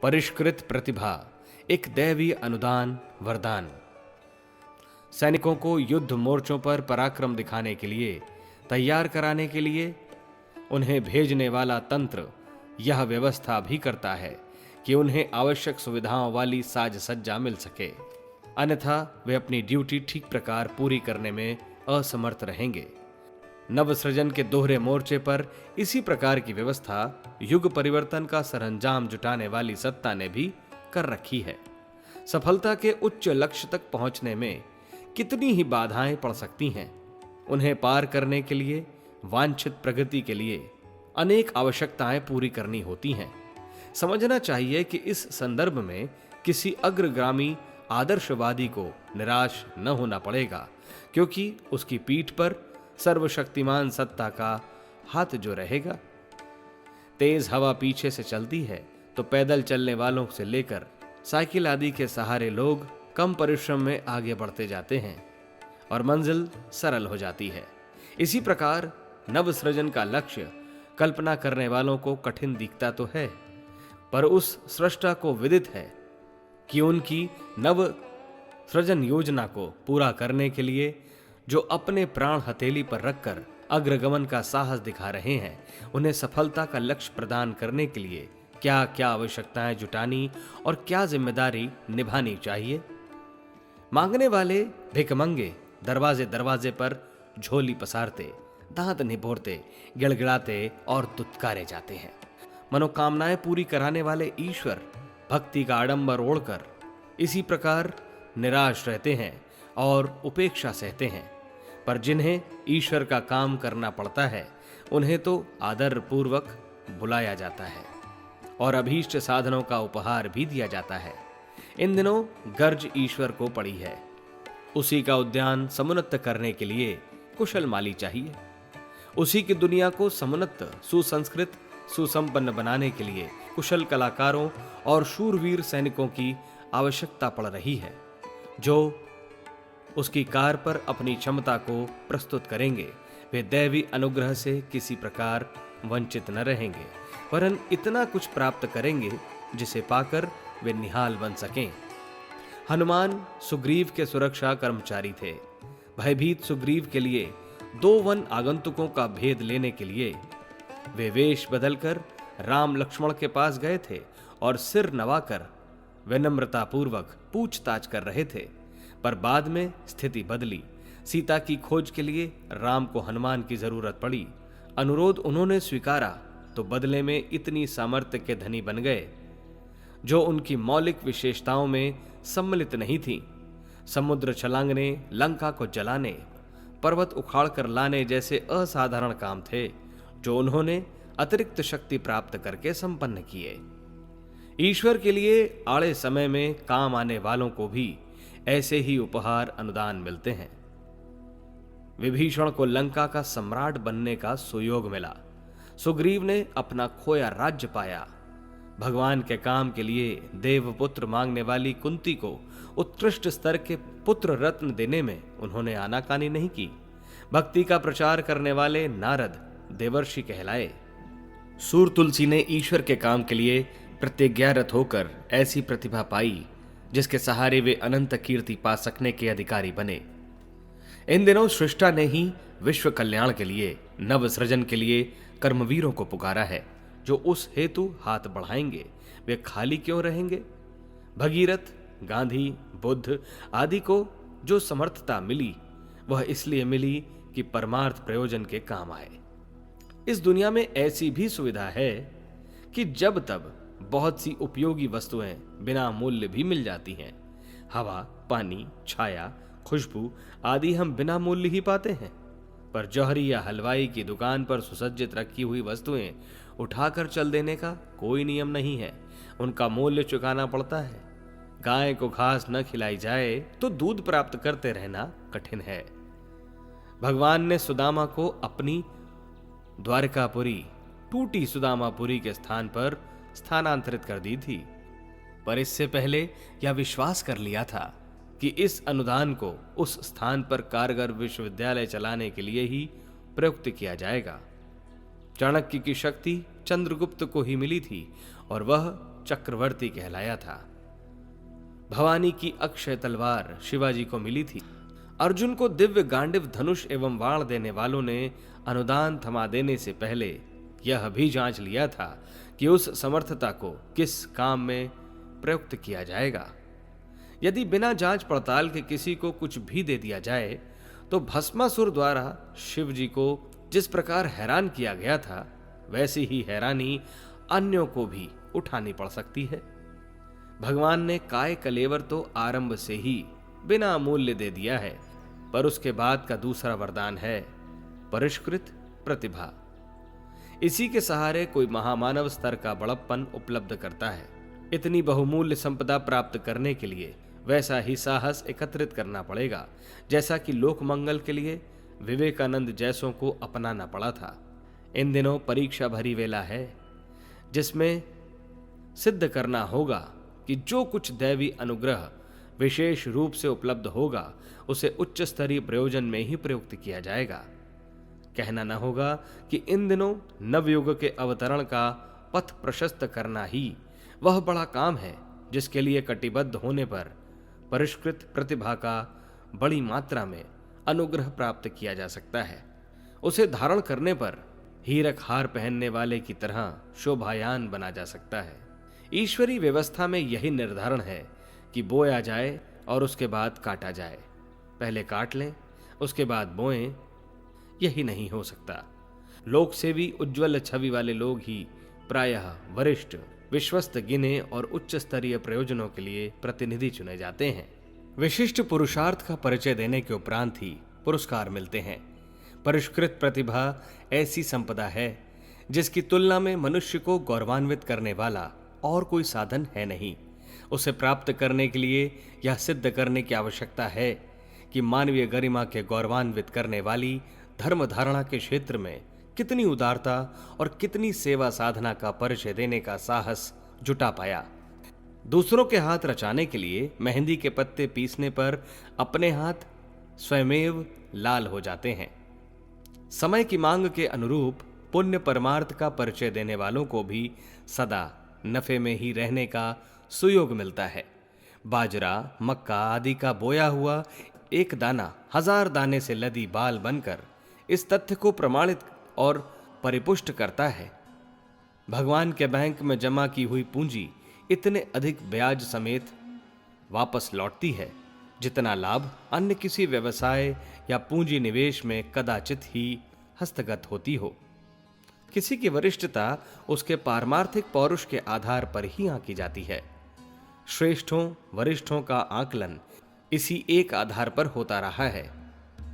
परिष्कृत प्रतिभा, एक दैवीय अनुदान वरदान। सैनिकों को युद्ध मोर्चों पर पराक्रम दिखाने के लिए तैयार कराने के लिए उन्हें भेजने वाला तंत्र यह व्यवस्था भी करता है कि उन्हें आवश्यक सुविधाओं वाली साज सज्जा मिल सके, अन्यथा वे अपनी ड्यूटी ठीक प्रकार पूरी करने में असमर्थ रहेंगे। नवसृजन के दोहरे मोर्चे पर इसी प्रकार की व्यवस्था युग परिवर्तन का सरंजाम जुटाने वाली सत्ता ने भी कर रखी है। सफलता के उच्च लक्ष्य तक पहुंचने में कितनी ही बाधाएं पड़ सकती हैं, उन्हें पार करने के लिए, वांछित प्रगति के लिए अनेक आवश्यकताएं पूरी करनी होती हैं। समझना चाहिए कि इस संदर्भ में किसी अग्रगामी आदर्शवादी को निराश न होना पड़ेगा, क्योंकि उसकी पीठ पर सर्वशक्तिमान सत्ता का हाथ जो रहेगा। तेज हवा पीछे से चलती है तो पैदल चलने वालों से लेकर साइकिल आदि के सहारे लोग कम परिश्रम में आगे बढ़ते जाते हैं और मंजिल सरल हो जाती है। इसी प्रकार नवसृजन का लक्ष्य कल्पना करने वालों को कठिन दिखता तो है, पर उस सृष्टा को विदित है कि उनकी नव सृजन योजना को पूरा करने के लिए जो अपने प्राण हथेली पर रखकर अग्रगमन का साहस दिखा रहे हैं, उन्हें सफलता का लक्ष्य प्रदान करने के लिए क्या क्या आवश्यकताएं जुटानी और क्या जिम्मेदारी निभानी चाहिए। मांगने वाले भिखमंगे दरवाजे दरवाजे पर झोली पसारते, दांत निपोरते, गिड़गिड़ाते और दुत्कारे जाते हैं। मनोकामनाएं पूरी कराने वाले ईश्वर भक्ति का आडंबर ओढ़कर इसी प्रकार निराश रहते हैं और उपेक्षा सहते हैं, पर जिन्हें ईश्वर का काम करना पड़ता है उन्हें तो आदर पूर्वक बुलाया जाता है और अभीष्ट साधनों का उपहार भी दिया जाता है। इन दिनों गर्ज ईश्वर को पड़ी है, उसी का उद्यान समुन्नत करने के लिए कुशल माली चाहिए। उसी की दुनिया को समुन्नत, सुसंस्कृत, सुसंपन्न बनाने के लिए कुशल कलाकारों और शूरवीर सैनिकों की आवश्यकता पड़ रही है, जो उसकी कार पर अपनी क्षमता को प्रस्तुत करेंगे। वे दैवी अनुग्रह से किसी प्रकार वंचित न रहेंगे, वरन इतना कुछ प्राप्त करेंगे जिसे पाकर वे निहाल बन सकें। हनुमान सुग्रीव के सुरक्षा कर्मचारी थे। भयभीत सुग्रीव के लिए 2 वन आगंतुकों का भेद लेने के लिए वे वेश बदलकर राम लक्ष्मण के पास गए थे और सिर नवाकर विनम्रता पूर्वक पूछताछ कर रहे थे, पर बाद में स्थिति बदली। सीता की खोज के लिए राम को हनुमान की जरूरत पड़ी। अनुरोध उन्होंने स्वीकारा तो बदले में इतनी सामर्थ्य के धनी बन गए जो उनकी मौलिक विशेषताओं में सम्मिलित नहीं थी। समुद्र छलांगने, लंका को जलाने, पर्वत उखाड़ कर लाने जैसे असाधारण काम थे जो उन्होंने अतिरिक्त शक्ति प्राप्त करके संपन्न किए। ईश्वर के लिए आड़े समय में काम आने वालों को भी ऐसे ही उपहार अनुदान मिलते हैं। विभीषण को लंका का सम्राट बनने का सुयोग मिला। सुग्रीव ने अपना खोया राज्य पाया। भगवान के काम के लिए देवपुत्र मांगने वाली कुंती को उत्कृष्ट स्तर के पुत्र रत्न देने में उन्होंने आनाकानी नहीं की। भक्ति का प्रचार करने वाले नारद देवर्षि कहलाए। सूर तुलसी ने ईश्वर के काम के लिए प्रतिज्ञारत होकर ऐसी प्रतिभा पाई जिसके सहारे वे अनंत कीर्ति पा सकने के अधिकारी बने। इन दिनों सृष्टा ने ही विश्व कल्याण के लिए, नव सृजन के लिए कर्मवीरों को पुकारा है, जो उस हेतु हाथ बढ़ाएंगे। वे खाली क्यों रहेंगे? भगीरथ, गांधी, बुद्ध आदि को जो समर्थता मिली वह इसलिए मिली कि परमार्थ प्रयोजन के काम आए। इस दुनिया में ऐसी भी सुविधा है कि जब तब बहुत सी उपयोगी वस्तुएं बिना मूल्य भी मिल जाती हैं। हवा, पानी, छाया, खुशबू आदि हम बिना मूल्य ही पाते हैं, पर जौहरी या हलवाई की दुकान पर सुसज्जित रखी हुई वस्तुएं उठाकर चल देने का कोई नियम नहीं है, उनका मूल्य चुकाना पड़ता है। गाय को घास न खिलाई जाए तो दूध प्राप्त करते रहना कठिन है। भगवान ने सुदामा को अपनी द्वारकापुरी, टूटी सुदामापुरी के स्थान पर स्थानांतरित कर दी थी, पर इससे पहले यह विश्वास कर लिया था कि इस अनुदान को उस स्थान पर कारगर विश्वविद्यालय चलाने के लिए ही प्रयुक्त किया जाएगा। चाणक्य की शक्ति चंद्रगुप्त को ही मिली थी और वह चक्रवर्ती कहलाया था। भवानी की अक्षय तलवार शिवाजी को मिली थी। अर्जुन को दिव्य गांडिव धनुष एवं बाण देने वालों ने अनुदान थमा देने से पहले यह भी जांच लिया था कि उस समर्थता को किस काम में प्रयुक्त किया जाएगा। यदि बिना जांच पड़ताल के किसी को कुछ भी दे दिया जाए तो भस्मासुर द्वारा शिव जी को जिस प्रकार हैरान किया गया था वैसी ही हैरानी अन्यों को भी उठानी पड़ सकती है। भगवान ने काय कलेवर तो आरंभ से ही बिना मूल्य दे दिया है, पर उसके बाद का दूसरा वरदान है परिष्कृत प्रतिभा। इसी के सहारे कोई महामानव स्तर का बड़प्पन उपलब्ध करता है। इतनी बहुमूल्य संपदा प्राप्त करने के लिए वैसा ही साहस एकत्रित करना पड़ेगा जैसा कि लोक मंगल के लिए विवेकानंद जैसों को अपनाना पड़ा था। इन दिनों परीक्षा भरी वेला है जिसमें सिद्ध करना होगा कि जो कुछ दैवी अनुग्रह विशेष रूप से उपलब्ध होगा उसे उच्च स्तरीय प्रयोजन में ही प्रयुक्त किया जाएगा। कहना न होगा कि इन दिनों नवयुग के अवतरण का पथ प्रशस्त करना ही वह बड़ा काम है जिसके लिए कटिबद्ध होने पर परिष्कृत प्रतिभा का बड़ी मात्रा में अनुग्रह प्राप्त किया जा सकता है। उसे धारण करने पर हीरक हार पहनने वाले की तरह शोभायान बना जा सकता है। ईश्वरी व्यवस्था में यही निर्धारण है कि बोया जाए और उसके बाद काटा जाए। पहले काट लें उसके बाद बोएं, यही नहीं हो सकता। लोक सेवी उज्ज्वल छवि वाले लोग ही प्रायः वरिष्ठ विश्वस्त गिने और उच्च स्तरीय प्रयोजनों के लिए प्रतिनिधि चुने जाते हैं। विशिष्ट पुरुषार्थ का परिचय देने के उपरांत ही पुरस्कार मिलते हैं। परिष्कृत प्रतिभा ऐसी संपदा है जिसकी तुलना में मनुष्य को गौरवान्वित करने वाला और कोई साधन है नहीं। उसे प्राप्त करने के लिए यह सिद्ध करने की आवश्यकता है कि मानवीय गरिमा के गौरवान्वित करने वाली धर्म धारणा के क्षेत्र में कितनी उदारता और कितनी सेवा साधना का परिचय देने का साहस जुटा पाया। दूसरों के हाथ रचाने के लिए मेहंदी के पत्ते पीसने पर अपने हाथ स्वयमेव लाल हो जाते हैं। समय की मांग के अनुरूप पुण्य परमार्थ का परिचय देने वालों को भी सदा नफे में ही रहने का सुयोग मिलता है। बाजरा मक्का आदि का बोया हुआ एक दाना 1000 दाने से लदी बाल बनकर इस तथ्य को प्रमाणित और परिपुष्ट करता है। भगवान के बैंक में जमा की हुई पूंजी इतने अधिक ब्याज समेत वापस लौटती है जितना लाभ अन्य किसी व्यवसाय या पूंजी निवेश में कदाचित ही हस्तगत होती हो। किसी की वरिष्ठता उसके पारमार्थिक पौरुष के आधार पर ही आंकी जाती है। श्रेष्ठों वरिष्ठों का आकलन इसी एक आधार पर होता रहा है।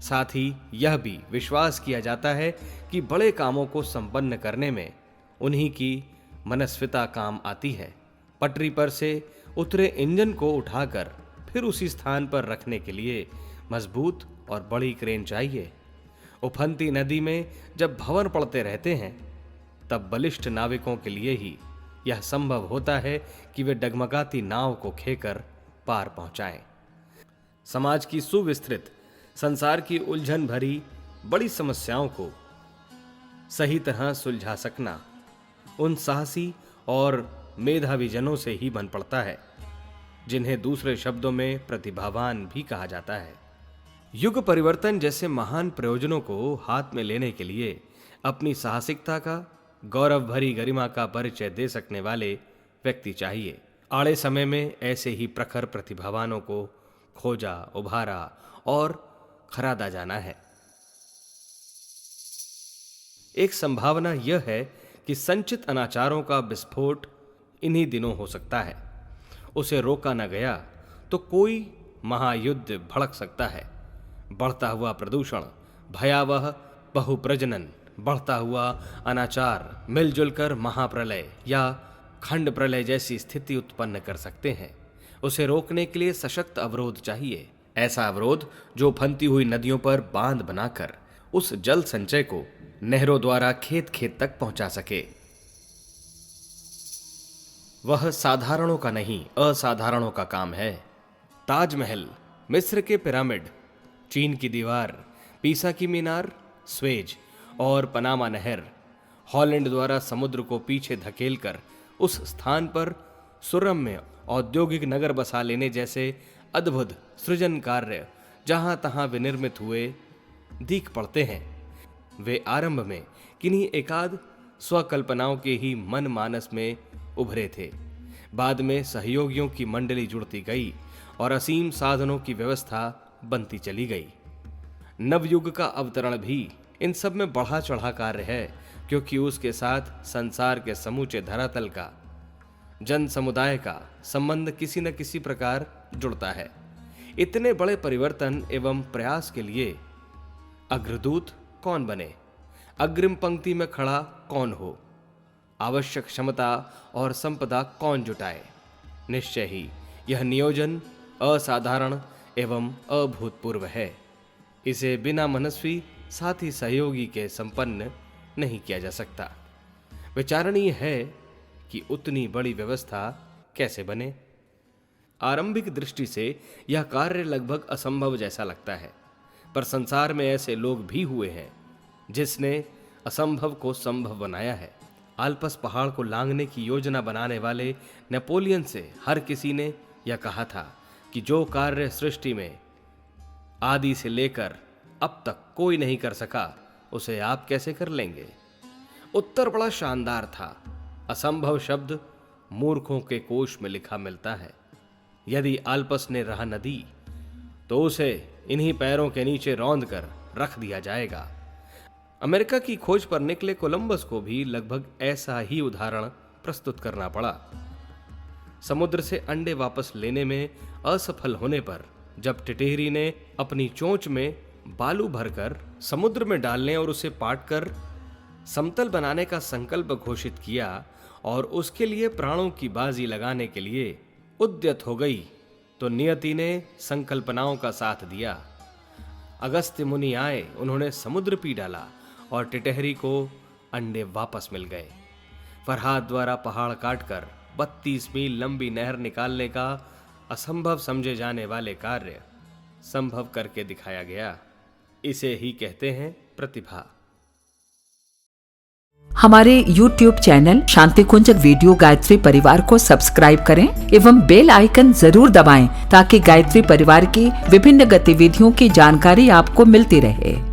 साथ ही यह भी विश्वास किया जाता है कि बड़े कामों को संपन्न करने में उन्हीं की मनस्विता काम आती है। पटरी पर से उतरे इंजन को उठाकर फिर उसी स्थान पर रखने के लिए मजबूत और बड़ी क्रेन चाहिए। उफनती नदी में जब भंवर पड़ते रहते हैं तब बलिष्ठ नाविकों के लिए ही यह संभव होता है कि वे डगमगाती नाव को खेकर पार पहुंचाएं। समाज की सुविस्तृत संसार की उलझन भरी बड़ी समस्याओं को सही तरह सुलझा सकना उन साहसी और मेधावी जनों से ही बन पड़ता है जिन्हें दूसरे शब्दों में प्रतिभावान भी कहा जाता है। युग परिवर्तन जैसे महान प्रयोजनों को हाथ में लेने के लिए अपनी साहसिकता का गौरव भरी गरिमा का परिचय दे सकने वाले व्यक्ति चाहिए। आड़े समय में ऐसे ही प्रखर प्रतिभावानों को खोजा, उभारा और खरादा जाना है। एक संभावना यह है कि संचित अनाचारों का विस्फोट इन्हीं दिनों हो सकता है। उसे रोका न गया तो कोई महायुद्ध भड़क सकता है। बढ़ता हुआ प्रदूषण, भयावह बहुप्रजनन, बढ़ता हुआ अनाचार मिलजुल कर महाप्रलय या खंड प्रलय जैसी स्थिति उत्पन्न कर सकते हैं। उसे रोकने के लिए सशक्त अवरोध चाहिए। ऐसा अवरोध जो फनती हुई नदियों पर बांध बनाकर उस जल संचय को नहरों द्वारा खेत खेत तक पहुंचा सके। वह साधारणों का नहीं असाधारणों का काम है। ताजमहल, मिस्र के पिरामिड, चीन की दीवार, पीसा की मीनार, स्वेज और पनामा नहर हॉलैंड द्वारा समुद्र को पीछे धकेलकर उस स्थान पर सुरम्य औद्योगिक नगर बसा लेने जैसे अद्भुत सृजन कार्य जहां तहां विनिर्मित हुए दिख पड़ते हैं, वे आरंभ में किन्हीं एकाध स्वकल्पनाओं के ही मन मानस में उभरे थे। बाद में सहयोगियों की मंडली जुड़ती गई और असीम साधनों की व्यवस्था बनती चली गई। नवयुग का अवतरण भी इन सब में बढ़ा चढ़ा कार्य है, क्योंकि उसके साथ संसार के समूचे धरातल का, जन समुदाय का संबंध किसी न किसी प्रकार जुड़ता है। इतने बड़े परिवर्तन एवं प्रयास के लिए अग्रदूत कौन बने, अग्रिम पंक्ति में खड़ा कौन हो, आवश्यक क्षमता और संपदा कौन जुटाए। निश्चय ही यह नियोजन असाधारण एवं अभूतपूर्व है। इसे बिना मनस्वी साथी सहयोगी के संपन्न नहीं किया जा सकता। विचारणीय है कि उतनी बड़ी व्यवस्था कैसे बने। आरंभिक दृष्टि से यह कार्य लगभग असंभव जैसा लगता है, पर संसार में ऐसे लोग भी हुए हैं जिसने असंभव को संभव बनाया है। आल्पस पहाड़ को लांघने की योजना बनाने वाले नेपोलियन से हर किसी ने यह कहा था कि जो कार्य सृष्टि में आदि से लेकर अब तक कोई नहीं कर सका, उसे आप कैसे कर लेंगे। उत्तर बड़ा शानदार था। असंभव शब्द मूर्खों के कोश में लिखा मिलता है। यदि आल्पस ने रहा नदी, तो उसे इन्हीं पैरों के नीचे रौंद कर रख दिया जाएगा। अमेरिका की खोज पर निकले कोलंबस को भी लगभग ऐसा ही उदाहरण प्रस्तुत करना पड़ा। समुद्र से अंडे वापस लेने में असफल होने पर जब टिटेरी ने अपनी चोंच में बालू भरकर समुद्र में डालने और उसे पाटकर समतल बनाने का संकल्प घोषित किया और उसके लिए प्राणों की बाजी लगाने के लिए उद्यत हो गई, तो नियति ने संकल्पनाओं का साथ दिया। अगस्त्य मुनि आए, उन्होंने समुद्र पी डाला और टिटहरी को अंडे वापस मिल गए। फरहाद द्वारा पहाड़ काटकर 32 मील लंबी नहर निकालने का असंभव समझे जाने वाले कार्य संभव करके दिखाया गया। इसे ही कहते हैं प्रतिभा। हमारे YouTube चैनल शांति कुंज वीडियो गायत्री परिवार को सब्सक्राइब करें एवं बेल आइकन जरूर दबाएं ताकि गायत्री परिवार की विभिन्न गतिविधियों की जानकारी आपको मिलती रहे।